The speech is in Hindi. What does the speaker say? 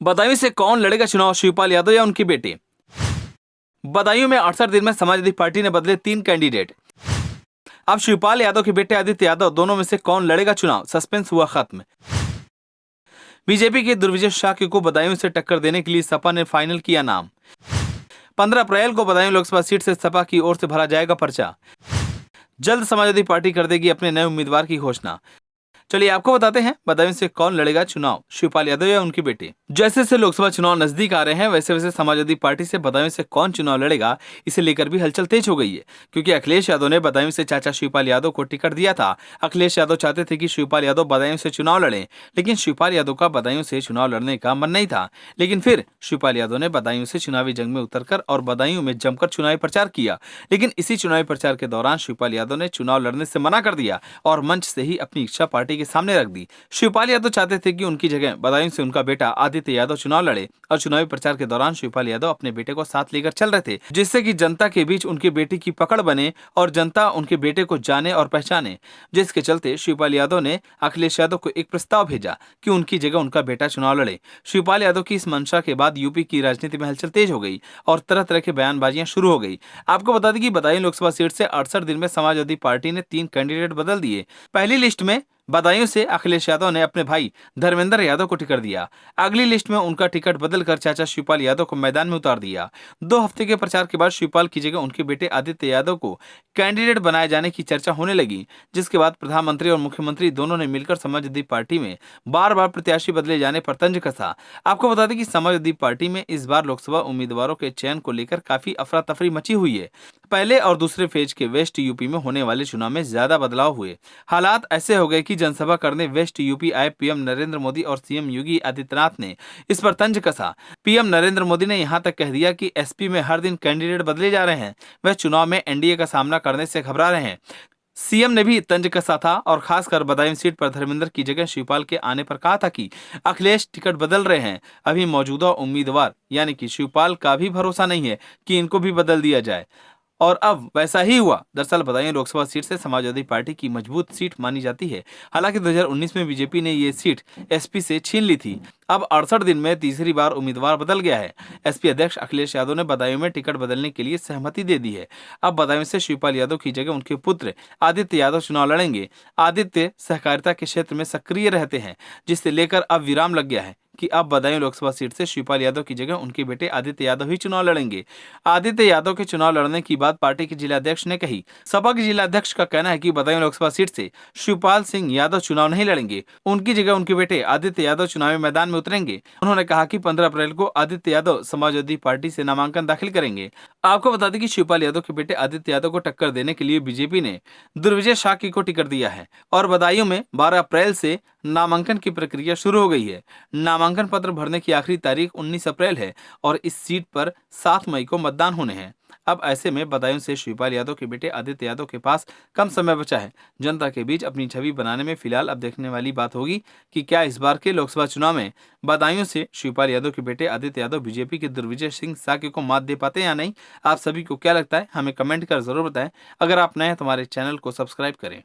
बदायूं से कौन लड़ेगा चुनाव, शिवपाल यादव या उनके बेटे? बदायूं में 68 दिन में समाजवादी पार्टी ने बदले 3 कैंडिडेट। अब शिवपाल यादव के बेटे आदित्य यादव दोनों में से कौन लड़ेगा चुनाव, सस्पेंस हुआ खत्म। बीजेपी के दुर्विजय शाक्य को बदायूं से टक्कर देने के लिए सपा ने फाइनल किया नाम। 15 अप्रैल को बदायूं लोकसभा सीट से सपा की ओर से भरा जाएगा पर्चा। जल्द समाजवादी पार्टी कर देगी अपने नए उम्मीदवार की घोषणा। चलिए आपको बताते हैं बदायूं से कौन लड़ेगा चुनाव, शिवपाल यादव या उनके बेटे। जैसे जैसे लोकसभा चुनाव नजदीक आ रहे हैं वैसे वैसे समाजवादी पार्टी से बदायूं से कौन चुनाव लड़ेगा इसे लेकर भी हलचल तेज हो गई है, क्योंकि अखिलेश यादव ने बदायूं से चाचा शिवपाल यादव को टिकट दिया था। अखिलेश यादव चाहते थे कि शिवपाल यादव बदायूं से चुनाव लड़ें, लेकिन शिवपाल यादव का बदायूं से चुनाव लड़ने का मन नहीं था। लेकिन फिर शिवपाल यादव ने बदायूं से चुनावी जंग में उतरकर और बदायूं में जमकर चुनावी प्रचार किया। लेकिन इसी चुनावी प्रचार के दौरान शिवपाल यादव ने चुनाव लड़ने से मना कर दिया और मंच से ही अपनी इच्छा पार्टी के सामने रख दी। शिवपाल यादव चाहते थे कि उनकी जगह बदायूं से उनका बेटा आदित्य यादव चुनाव लड़े और चुनावी प्रचार के दौरान शिवपाल यादव अपने बेटे को साथ लेकर चल रहे थे, जिससे कि जनता के बीच उनके बेटे की पकड़ बने और जनता उनके बेटे को जाने और पहचाने। जिसके चलते शिवपाल यादव ने अखिलेश यादव को एक प्रस्ताव भेजा कि उनकी जगह उनका बेटा चुनाव लड़े। शिवपाल यादव की इस मंशा के बाद यूपी की राजनीति में हलचल तेज हो गई और तरह तरह के बयानबाजियां शुरू हो गई। आपको बता दें कि बदायूं लोकसभा सीट से 68 दिन में समाजवादी पार्टी ने 3 कैंडिडेट बदल दिए। पहली लिस्ट में बदायूं से अखिलेश यादव ने अपने भाई धर्मेंद्र यादव को टिकट दिया। अगली लिस्ट में उनका टिकट बदलकर चाचा शिवपाल यादव को मैदान में उतार दिया। 2 हफ्ते के प्रचार के बाद शिवपाल की जगह उनके बेटे आदित्य यादव को कैंडिडेट बनाए जाने की चर्चा होने लगी, जिसके बाद प्रधानमंत्री और मुख्यमंत्री दोनों ने मिलकर समाजवादी पार्टी में बार बार प्रत्याशी बदले जाने पर तंज कसा। आपको बता दें कि समाजवादी पार्टी में इस बार लोकसभा उम्मीदवारों के चयन को लेकर काफी अफरा तफरी मची हुई है। पहले और दूसरे फेज के वेस्ट यूपी में होने वाले चुनाव में ज्यादा बदलाव हुए। हालात ऐसे हो गए कि जनसभा करने वेस्ट यूपी आए पीएम नरेंद्र मोदी और सीएम योगी आदित्यनाथ ने इस पर तंज कसा। पीएम नरेंद्र मोदी ने यहां तक कह दिया कि एसपी में हर दिन कैंडिडेट बदले जा रहे हैं, वह चुनाव में एनडीए का सामना करने से घबरा रहे हैं। सीएम ने भी तंज कसा था और खासकर बदायूं सीट पर धर्मेंद्र की जगह शिवपाल के आने पर कहा था कि अखिलेश टिकट बदल रहे हैं, अभी मौजूदा उम्मीदवार यानी कि शिवपाल का भी भरोसा नहीं है कि इनको भी बदल दिया जाए। और अब वैसा ही हुआ। दरअसल बदायूं लोकसभा सीट से समाजवादी पार्टी की मजबूत सीट मानी जाती है। हालांकि 2019 में बीजेपी ने ये सीट एसपी से छीन ली थी। अब 68 दिन में तीसरी बार उम्मीदवार बदल गया है। एसपी अध्यक्ष अखिलेश यादव ने बदायूं में टिकट बदलने के लिए सहमति दे दी है। अब बदायूं से शिवपाल यादव की जगह उनके पुत्र आदित्य यादव चुनाव लड़ेंगे। आदित्य सहकारिता के क्षेत्र में सक्रिय रहते हैं, जिससे लेकर अब विराम लग गया है कि अब बदायूं लोकसभा सीट से शिवपाल यादव की जगह उनके बेटे आदित्य यादव ही चुनाव लड़ेंगे। आदित्य यादव के चुनाव लड़ने की बात पार्टी के जिलाध्यक्ष ने कही। सपा के जिलाध्यक्ष का कहना है कि बदायूं लोकसभा सीट से शिवपाल सिंह यादव चुनाव नहीं लड़ेंगे, उनकी जगह उनके बेटे आदित्य यादव चुनावी मैदान में उतरेंगे। उन्होंने कहा कि 15 अप्रैल को आदित्य यादव समाजवादी पार्टी से नामांकन दाखिल करेंगे। आपको बता दें कि शिवपाल यादव के बेटे आदित्य यादव को टक्कर देने के लिए बीजेपी ने दुर्विजय शाक्य को टिकट दिया है और बदायूं में 12 अप्रैल से नामांकन की प्रक्रिया शुरू हो गई है। नामांकन पत्र भरने की आखिरी तारीख 19 अप्रैल है और इस सीट पर 7 मई को मतदान होने हैं। अब ऐसे में बदायूं से शिवपाल यादव के बेटे आदित्य यादव के पास कम समय बचा है। जनता के बीच अपनी छवि बनाने में फिलहाल अब देखने वाली बात होगी कि क्या इस बार के लोकसभा चुनाव में बदायूं से शिवपाल यादव के बेटे आदित्य यादव बीजेपी के दुर्विजय सिंह शाक्य को मात दे पाते हैं या नहीं। आप सभी को क्या लगता है हमें कमेंट कर जरूर बताएं। अगर आप नए हैं तो हमारे चैनल को सब्सक्राइब करें।